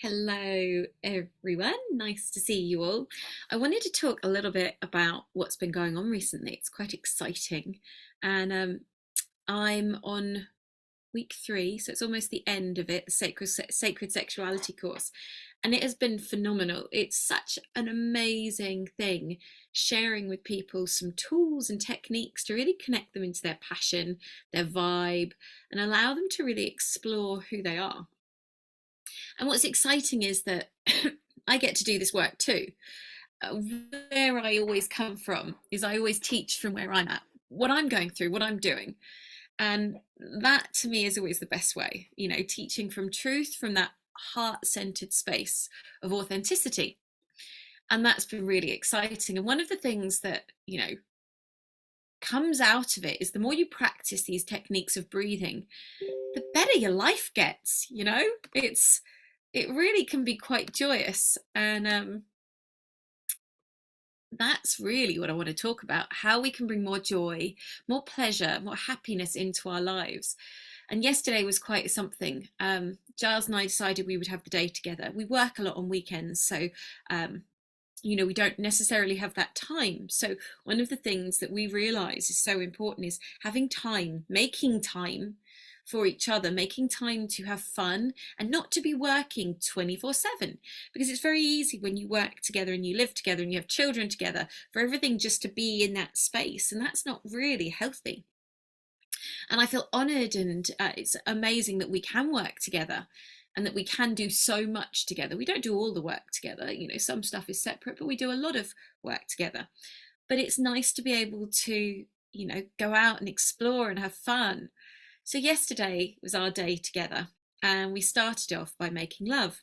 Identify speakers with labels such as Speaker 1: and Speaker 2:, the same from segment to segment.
Speaker 1: Hello, everyone. Nice to see you all. I wanted to talk a little bit about what's been going on recently. It's quite exciting. And I'm on week 3, so it's almost the end of it, the Sacred Sexuality course. And it has been phenomenal. It's such an amazing thing sharing with people some tools and techniques to really connect them into their passion, their vibe, and allow them to really explore who they are. And what's exciting is that I get to do this work too. Where I always come from is I always teach from where I'm at, what I'm going through, what I'm doing. And that to me is always the best way, teaching from truth, from that heart centered space of authenticity. And that's been really exciting. And one of the things that, comes out of it is the more you practice these techniques of breathing, the better your life gets, it really can be quite joyous. And that's really what I want to talk about, how we can bring more joy, more pleasure, more happiness into our lives. And yesterday was quite something. Giles and I decided we would have the day together. We work a lot on weekends, so we don't necessarily have that time. So one of the things that we realize is so important is having time, making time for each other, making time to have fun and not to be working 24/7, because it's very easy when you work together and you live together and you have children together for everything just to be in that space, and that's not really healthy. And I feel honored, and it's amazing that we can work together and that we can do so much together. We don't do all the work together, some stuff is separate, but we do a lot of work together. But it's nice to be able to, go out and explore and have fun. So yesterday was our day together, and we started off by making love.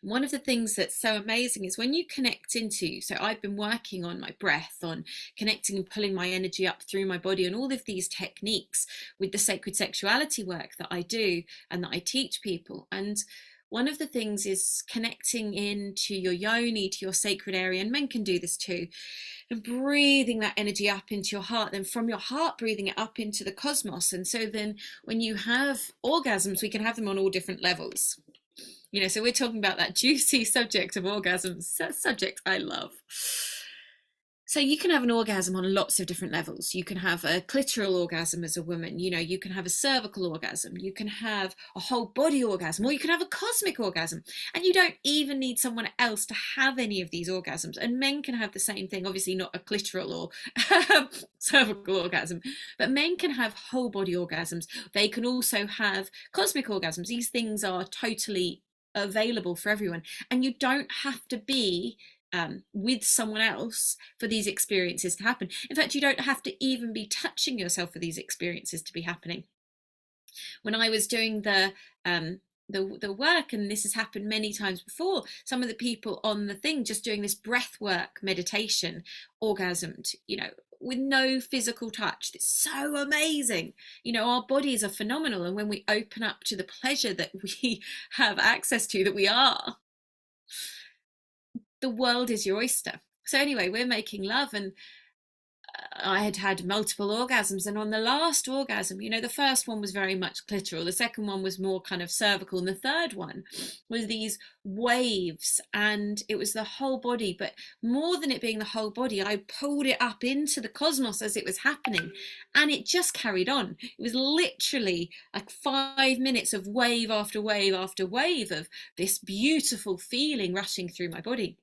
Speaker 1: One of the things that's so amazing is when you connect into, so I've been working on my breath, on connecting and pulling my energy up through my body, and all of these techniques with the sacred sexuality work that I do and that I teach people. And one of the things is connecting into your yoni, to your sacred area, and men can do this too, and breathing that energy up into your heart, then from your heart breathing it up into the cosmos. And so then when you have orgasms, we can have them on all different levels. So we're talking about that juicy subject of orgasms, a subject I love. So you can have an orgasm on lots of different levels. You can have a clitoral orgasm as a woman, you can have a cervical orgasm, you can have a whole body orgasm, or you can have a cosmic orgasm. And you don't even need someone else to have any of these orgasms. And men can have the same thing, obviously not a clitoral or cervical orgasm, but men can have whole body orgasms. They can also have cosmic orgasms. These things are totally available for everyone, and you don't have to be with someone else for these experiences to happen. In fact, you don't have to even be touching yourself for these experiences to be happening. When I was doing the work, and this has happened many times before, some of the people on the thing just doing this breath work meditation orgasmed, with no physical touch. It's so amazing. Our bodies are phenomenal, and when we open up to the pleasure that we have access to, that we are, the world is your oyster. So anyway, we're making love, and I had had multiple orgasms, and on the last orgasm, the first one was very much clitoral, the second one was more kind of cervical, and the third one was these waves, and it was the whole body. But more than it being the whole body, I pulled it up into the cosmos as it was happening, and it just carried on. It was literally like 5 minutes of wave after wave after wave of this beautiful feeling rushing through my body.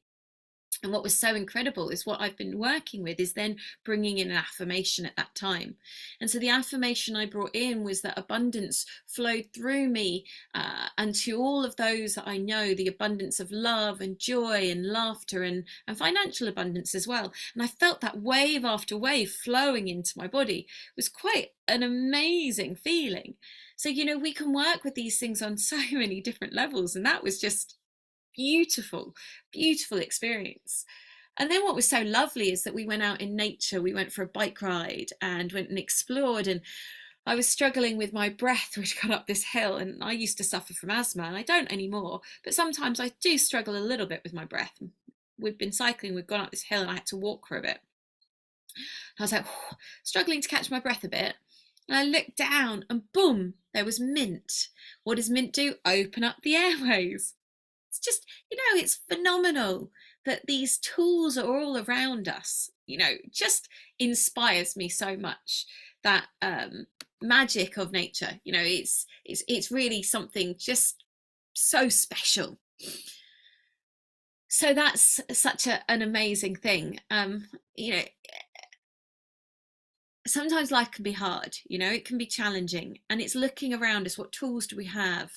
Speaker 1: And what was so incredible is what I've been working with is then bringing in an affirmation at that time. And so the affirmation I brought in was that abundance flowed through me, and to all of those that I know, the abundance of love and joy and laughter and financial abundance as well. And I felt that wave after wave flowing into my body. It was quite an amazing feeling. So, we can work with these things on so many different levels. And that was just beautiful, beautiful experience. And then what was so lovely is that we went out in nature. We went for a bike ride and went and explored. And I was struggling with my breath, which got up this hill. And I used to suffer from asthma, and I don't anymore. But sometimes I do struggle a little bit with my breath. We've been cycling, we've gone up this hill, and I had to walk for a bit. I was like, struggling to catch my breath a bit. And I looked down and boom, there was mint. What does mint do? Open up the airways. It's just, it's phenomenal that these tools are all around us. Just inspires me so much, that magic of nature. It's really something just so special. So that's such an amazing thing. You know, Sometimes life can be hard, it can be challenging, and it's looking around us. What tools do we have?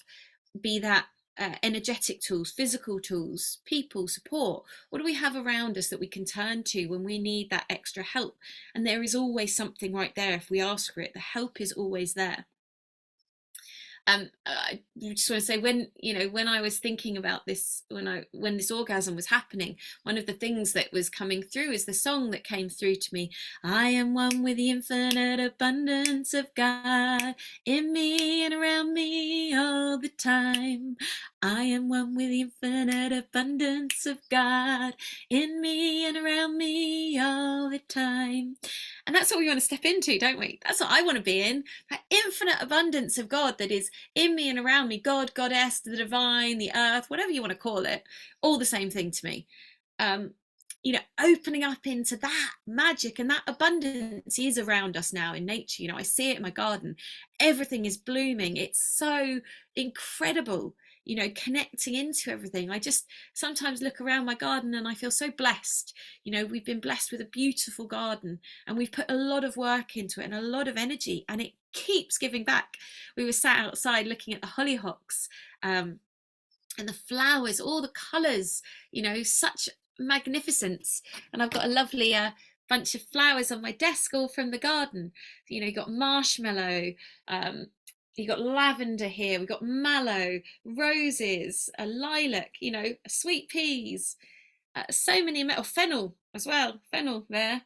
Speaker 1: Be that energetic tools, physical tools, people, support. What do we have around us that we can turn to when we need that extra help? And there is always something right there if we ask for it. The help is always there. I just want to say, when I was thinking about this, when this orgasm was happening, one of the things that was coming through is the song that came through to me. I am one with the infinite abundance of God in me and around me all the time. I am one with the infinite abundance of God in me and around me all the time. And that's what we want to step into, don't we? That's what I want to be in, that infinite abundance of God that is in me and around me. God, goddess, the divine, the earth, whatever you want to call it, all the same thing to me. Opening up into that magic, and that abundance is around us now in nature. I see it in my garden. Everything is blooming. It's so incredible, connecting into everything. I just sometimes look around my garden and I feel so blessed. We've been blessed with a beautiful garden, and we've put a lot of work into it and a lot of energy, and it keeps giving back. We were sat outside looking at the hollyhocks, and the flowers, all the colours, such magnificence. And I've got a lovely bunch of flowers on my desk, all from the garden. You got marshmallow, you got lavender here, we've got mallow, roses, a lilac, sweet peas, so many, fennel as well, fennel there.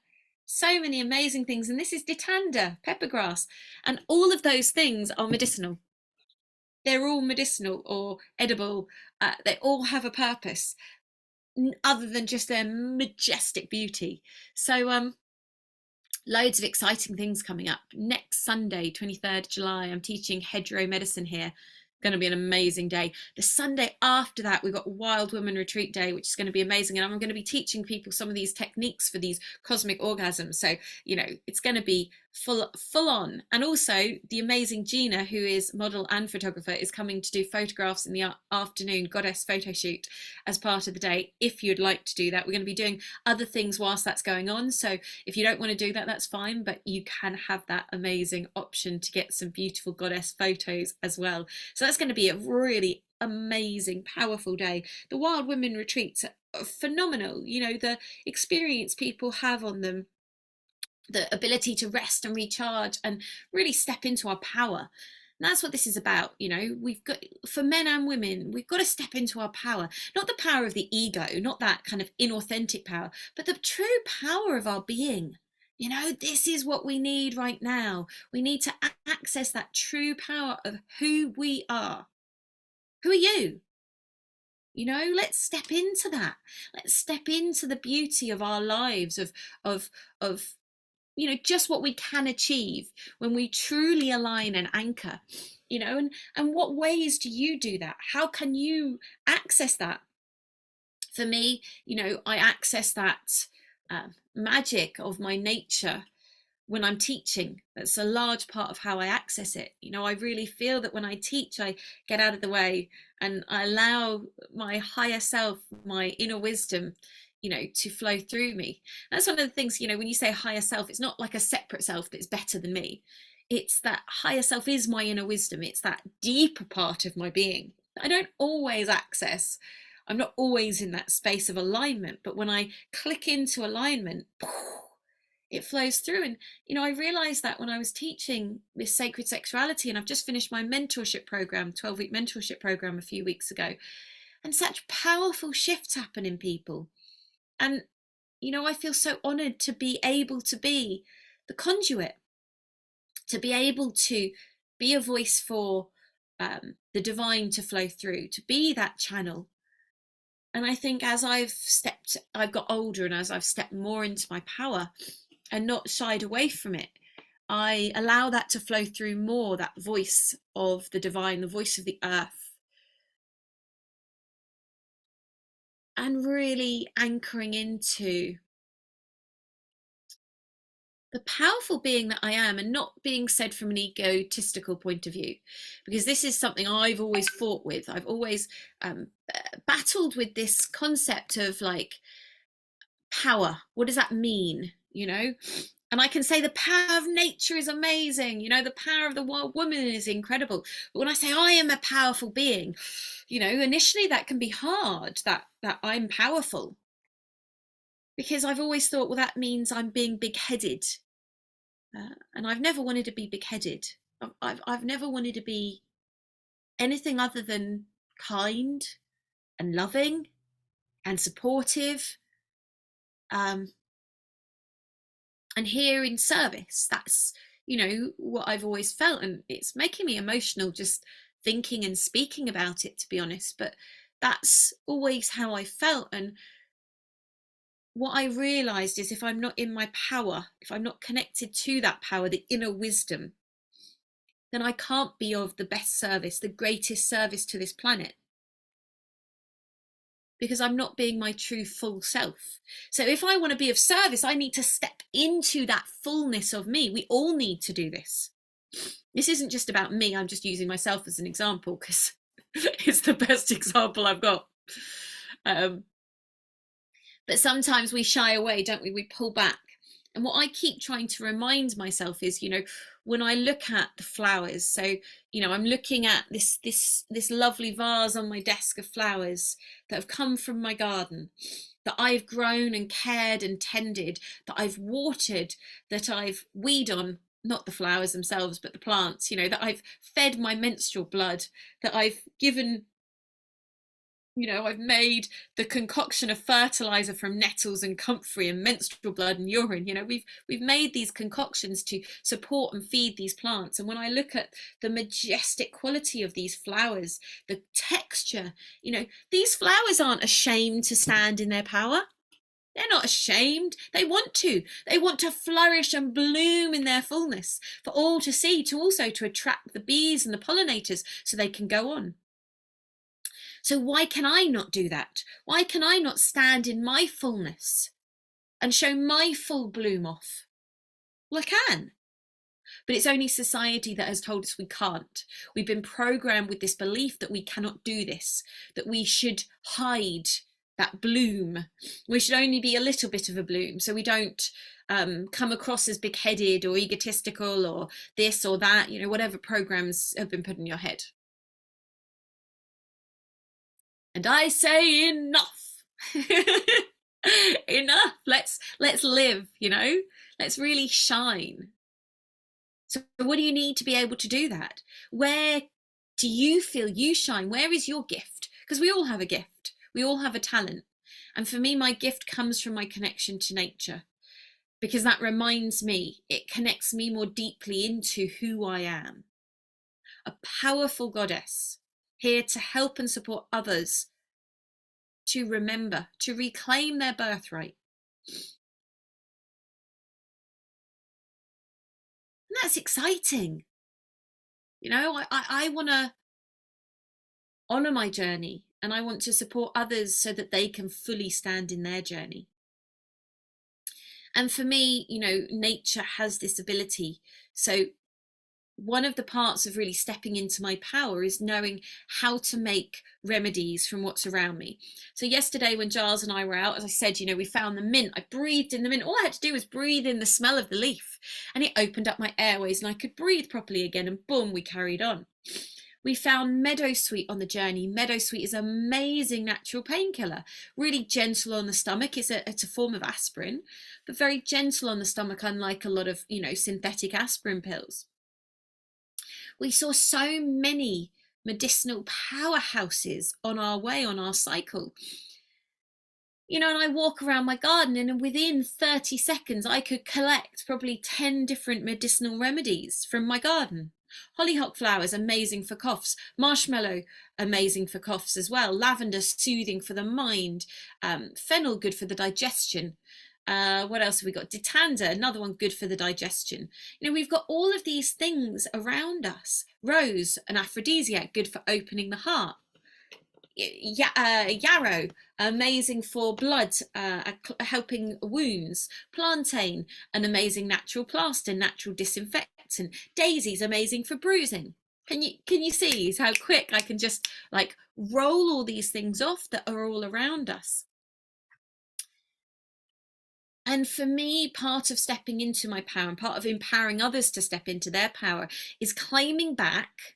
Speaker 1: So many amazing things. And this is ditanda, peppergrass. And all of those things are medicinal. They're all medicinal or edible. They all have a purpose other than just their majestic beauty. So loads of exciting things coming up. Next Sunday, 23rd July, I'm teaching hedgerow medicine here. Going to be an amazing day. The Sunday after that, we've got Wild Woman Retreat Day, which is going to be amazing. And I'm going to be teaching people some of these techniques for these cosmic orgasms. So, it's going to be full on. And also the amazing Gina, who is model and photographer, is coming to do photographs in the afternoon, goddess photo shoot, as part of the day. If you'd like to do that, we're going to be doing other things whilst that's going on. So if you don't want to do that, that's fine, but you can have that amazing option to get some beautiful goddess photos as well. So that's going to be a really amazing, powerful day. The Wild Women retreats are phenomenal. The experience people have on them, the ability to rest and recharge and really step into our power. And that's what this is about. We've got, for men and women, we've got to step into our power, not the power of the ego, not that kind of inauthentic power, but the true power of our being. This is what we need right now. We need to access that true power of who we are. Who are you? Let's step into that. Let's step into the beauty of our lives, of just what we can achieve when we truly align and anchor. And what ways do you do that? How can you access that? For me, I access that magic of my nature when I'm teaching. That's a large part of how I access it. I really feel that when I teach, I get out of the way and I allow my higher self, my inner wisdom, to flow through me. That's one of the things, when you say higher self, it's not like a separate self that's better than me. It's that higher self is my inner wisdom. It's that deeper part of my being that I don't always access. I'm not always in that space of alignment, but when I click into alignment, it flows through. And I realized that when I was teaching this sacred sexuality, and I've just finished my mentorship program, 12-week mentorship program, a few weeks ago, and such powerful shifts happen in people. And I feel so honored to be able to be the conduit, to be able to be a voice for the divine to flow through, to be that channel. And I think as I've got older, and as I've stepped more into my power and not shied away from it, I allow that to flow through more, that voice of the divine, the voice of the earth, and really anchoring into the powerful being that I am, and not being said from an egotistical point of view, because this is something I've always fought with. I've always battled with this concept of like power. What does that mean? And I can say the power of nature is amazing, the power of the woman is incredible. But when I say I am a powerful being, initially that can be hard, that I'm powerful. Because I've always thought, well, that means I'm being big-headed. And I've never wanted to be big-headed. I've never wanted to be anything other than kind and loving and supportive, um, and here in service. That's what I've always felt, and it's making me emotional just thinking and speaking about it, to be honest. But that's always how I felt. And what I realized is, if I'm not in my power, if I'm not connected to that power, the inner wisdom, then I can't be of the best service, the greatest service to this planet, because I'm not being my true full self. So if I want to be of service, I need to step into that fullness of me. We all need to do this. This isn't just about me. I'm just using myself as an example because it's the best example I've got. But sometimes we shy away, don't we? We pull back. And what I keep trying to remind myself is, when I look at the flowers, so, I'm looking at this lovely vase on my desk of flowers that have come from my garden, that I've grown and cared and tended, that I've watered, that I've weeded on, not the flowers themselves, but the plants, that I've fed my menstrual blood, that I've given, I've made the concoction of fertilizer from nettles and comfrey and menstrual blood and urine. We've made these concoctions to support and feed these plants. And when I look at the majestic quality of these flowers, the texture, these flowers aren't ashamed to stand in their power. They're not ashamed. They want to. They want to flourish and bloom in their fullness for all to see, to also to attract the bees and the pollinators so they can go on. So why can I not do that? Why can I not stand in my fullness and show my full bloom off? Well, I can. But it's only society that has told us we can't. We've been programmed with this belief that we cannot do this, that we should hide that bloom. We should only be a little bit of a bloom so we don't come across as big-headed or egotistical or this or that, whatever programs have been put in your head. And I say enough. Enough. Let's live, let's really shine. So what do you need to be able to do that? Where do you feel you shine? Where is your gift? Because we all have a gift. We all have a talent. And for me, my gift comes from my connection to nature, because that reminds me, it connects me more deeply into who I am. A powerful goddess, here to help and support others to remember, to reclaim their birthright. And that's exciting. I want to honor my journey, and I want to support others so that they can fully stand in their journey. And for me, nature has this ability. So one of the parts of really stepping into my power is knowing how to make remedies from what's around me. So yesterday when Giles and I were out, as I said, we found the mint. I breathed in the mint. All I had to do was breathe in the smell of the leaf, and it opened up my airways and I could breathe properly again, and boom, we carried on. We found meadowsweet on the journey. Meadowsweet is an amazing natural painkiller, really gentle on the stomach. It's a form of aspirin, but very gentle on the stomach, unlike a lot of, synthetic aspirin pills. We saw so many medicinal powerhouses on our way, on our cycle. And I walk around my garden, and within 30 seconds, I could collect probably 10 different medicinal remedies from my garden. Hollyhock flowers, amazing for coughs. Marshmallow, amazing for coughs as well. Lavender, soothing for the mind. Fennel, good for the digestion. What else have we got? Ditanda, another one good for the digestion. You know, we've got all of these things around us. Rose, an aphrodisiac, good for opening the heart. Yarrow, amazing for blood, helping wounds. Plantain, an amazing natural plaster, natural disinfectant. Daisies, amazing for bruising. Can you see how quick I can just like roll all these things off that are all around us? And for me, part of stepping into my power and part of empowering others to step into their power is claiming back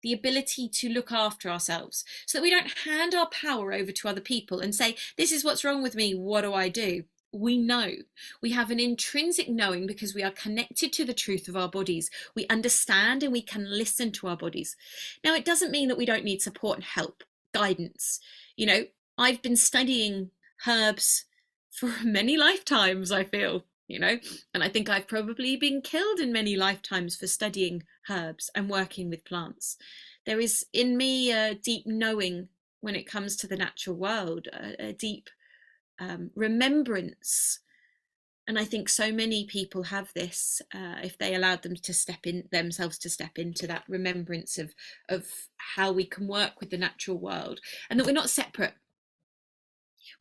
Speaker 1: the ability to look after ourselves so that we don't hand our power over to other people and say, this is what's wrong with me, what do I do? We know. We have an intrinsic knowing because we are connected to the truth of our bodies. We understand and we can listen to our bodies. Now, it doesn't mean that we don't need support and help, guidance. You know, I've been studying herbs for many lifetimes, I feel, you know, and I think I've probably been killed in many lifetimes for studying herbs and working with plants. There is in me a deep knowing when it comes to the natural world, a deep remembrance. And I think so many people have this if they allowed them to step in themselves to step into that remembrance of how we can work with the natural world and that we're not separate.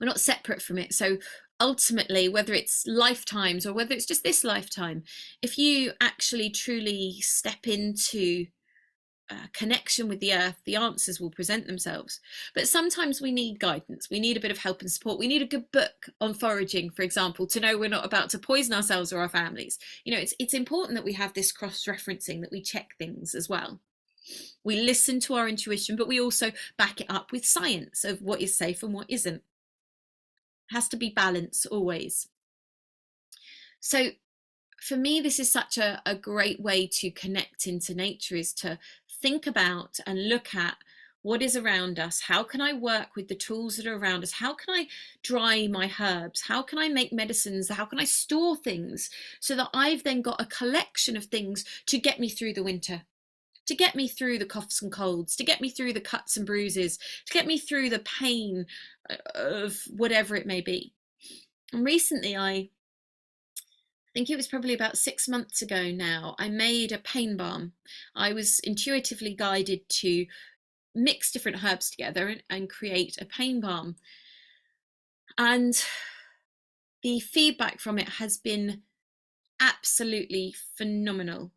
Speaker 1: We're not separate from it. So ultimately, whether it's lifetimes or whether it's just this lifetime, if you actually truly step into connection with the earth, the answers will present themselves. But sometimes we need guidance. We need a bit of help and support. We need a good book on foraging, for example, to know we're not about to poison ourselves or our families. You know, it's important that we have this cross-referencing, that we check things as well. We listen to our intuition, but we also back it up with science of what is safe and what isn't. It has to be balance always. So for me, this is such a great way to connect into nature, is to think about and look at what is around us. How can I work with the tools that are around us? How can I dry my herbs? How can I make medicines? How can I store things so that I've then got a collection of things to get me through the winter, to get me through the coughs and colds, to get me through the cuts and bruises, to get me through the pain of whatever it may be. And recently, I think it was probably about 6 months ago now, I made a pain balm. I was intuitively guided to mix different herbs together and create a pain balm. And the feedback from it has been absolutely phenomenal.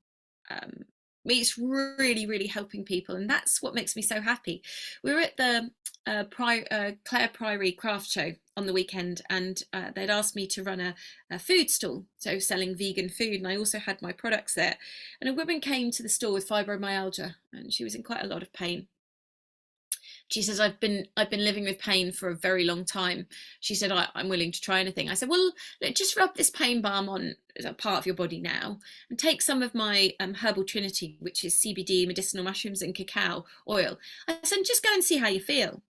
Speaker 1: It's really helping people, and that's what makes me so happy. We were at the Clare Priory craft show on the weekend, and they'd asked me to run a food stall, so selling vegan food, and I also had my products there. And a woman came to the store with fibromyalgia, and she was in quite a lot of pain. She says, I've been living with pain for a very long time. She said, I'm willing to try anything. I said, well, just rub this pain balm on as a part of your body now, and take some of my herbal trinity, which is CBD, medicinal mushrooms, and cacao oil. I said, just go and see how you feel.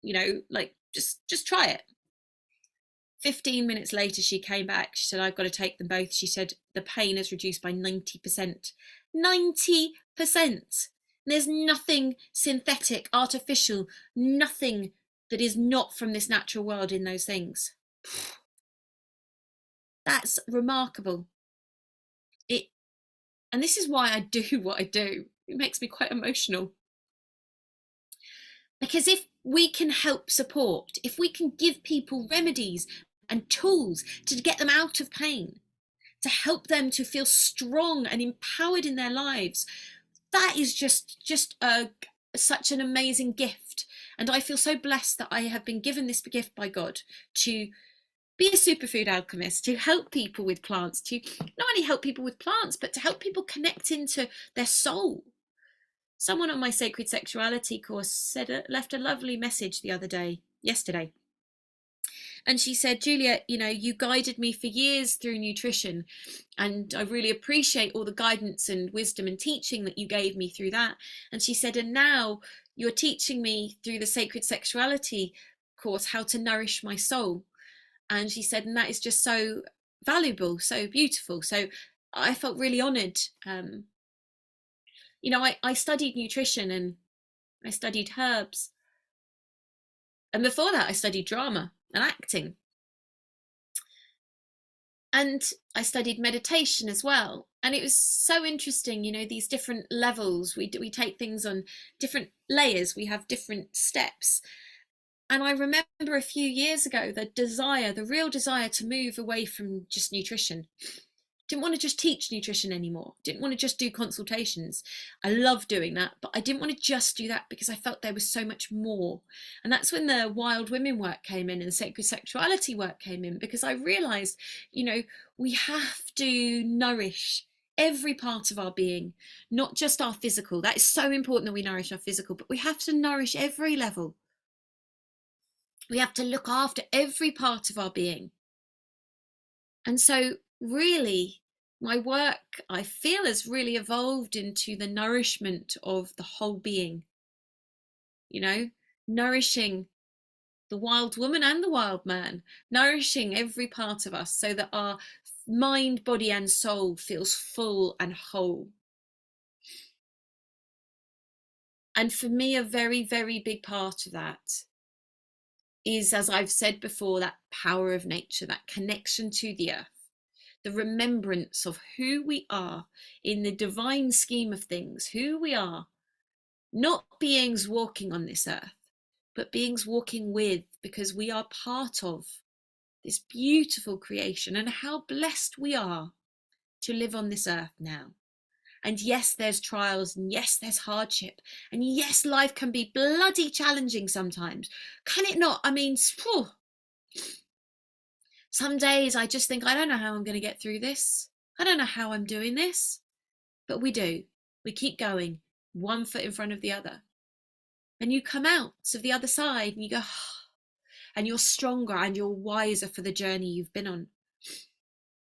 Speaker 1: You know, like just try it. 15 minutes later, she came back. She said, I've got to take them both. She said, the pain is reduced by 90%. 90%. There's nothing synthetic, artificial, nothing that is not from this natural world in those things. That's remarkable. And this is why I do what I do. It makes me quite emotional. Because if we can help support, if we can give people remedies and tools to get them out of pain, to help them to feel strong and empowered in their lives, that is just such an amazing gift. And I feel so blessed that I have been given this gift by God to be a superfood alchemist, to help people with plants, to not only help people with plants, but to help people connect into their soul. Someone on my Sacred Sexuality course left a lovely message the other day, yesterday. And she said, Julia, you know, you guided me for years through nutrition, and I really appreciate all the guidance and wisdom and teaching that you gave me through that. And she said, and now you're teaching me through the Sacred Sexuality course how to nourish my soul. And she said, and that is just so valuable, so beautiful. So I felt really honoured. You know, I studied nutrition and I studied herbs. And before that, I studied drama and acting. And I studied meditation as well. And it was so interesting, these different levels. We take things on different layers, we have different steps. And I remember a few years ago, the real desire to move away from just nutrition. Didn't want to just teach nutrition anymore. Didn't want to just do consultations. I love doing that, but I didn't want to just do that because I felt there was so much more. And that's when the wild women work came in and sacred sexuality work came in, because I realized, we have to nourish every part of our being, not just our physical. That is so important that we nourish our physical, but we have to nourish every level. We have to look after every part of our being. And so, really, my work, I feel, has really evolved into the nourishment of the whole being, nourishing the wild woman and the wild man, nourishing every part of us so that our mind, body, and soul feels full and whole. And for me, a very, very big part of that is, as I've said before, that power of nature, that connection to the earth, the remembrance of who we are in the divine scheme of things, who we are, not beings walking on this earth, but beings walking with, because we are part of this beautiful creation, and how blessed we are to live on this earth now. And yes, there's trials, and yes, there's hardship, and yes, life can be bloody challenging sometimes. Can it not? I mean, some days I just think, I don't know how I'm going to get through this. I don't know how I'm doing this. But we do. We keep going, one foot in front of the other. And you come out of the other side and you go, and you're stronger and you're wiser for the journey you've been on.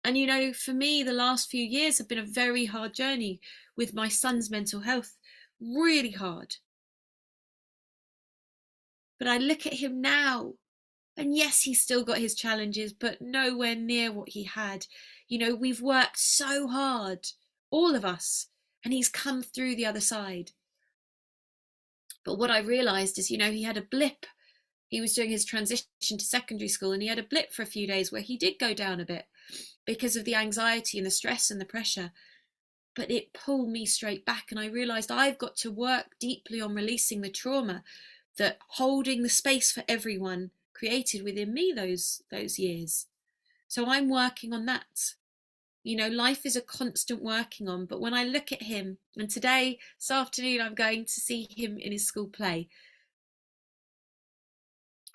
Speaker 1: And for me, the last few years have been a very hard journey with my son's mental health, really hard. But I look at him now, and yes, he's still got his challenges, but nowhere near what he had. We've worked so hard, all of us, and he's come through the other side. But what I realized is, he had a blip. He was doing his transition to secondary school, and he had a blip for a few days where he did go down a bit because of the anxiety and the stress and the pressure. But it pulled me straight back, and I realized I've got to work deeply on releasing the trauma that holding the space for everyone created within me those years. So I'm working on that. Life is a constant working on. But when I look at him, and today, this afternoon, I'm going to see him in his school play.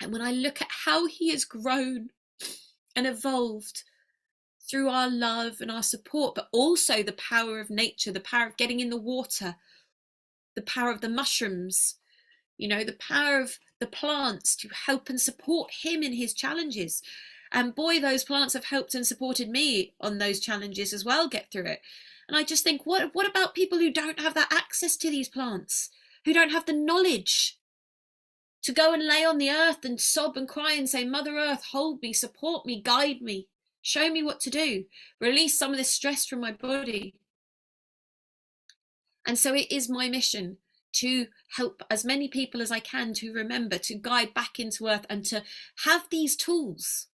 Speaker 1: And when I look at how he has grown and evolved through our love and our support, but also the power of nature, the power of getting in the water, the power of the mushrooms, the power of the plants to help and support him in his challenges. And boy, those plants have helped and supported me on those challenges as well, get through it. And I just think, what about people who don't have that access to these plants, who don't have the knowledge to go and lay on the earth and sob and cry and say, Mother Earth, hold me, support me, guide me, show me what to do, release some of this stress from my body. And so it is my mission to help as many people as I can to remember, to guide back into earth, and to have these tools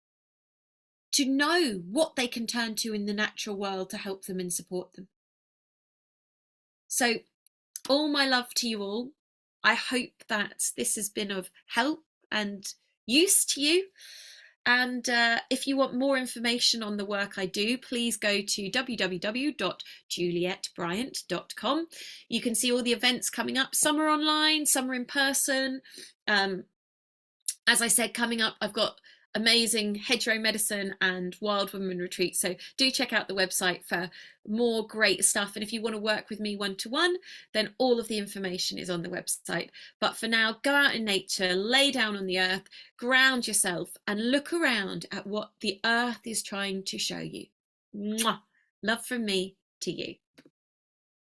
Speaker 1: to know what they can turn to in the natural world to help them and support them. So all my love to you all. I hope that this has been of help and use to you. And if you want more information on the work I do, please go to www.juliettebryant.com. You can see all the events coming up. Some are online, some are in person. As I said, coming up, I've got amazing hedgerow medicine and wild women retreats. So do check out the website for more great stuff. And if you want to work with me one-to-one, then all of the information is on the website. But for now, go out in nature, lay down on the earth, ground yourself, and look around at what the earth is trying to show you. Mwah! Love from me to you.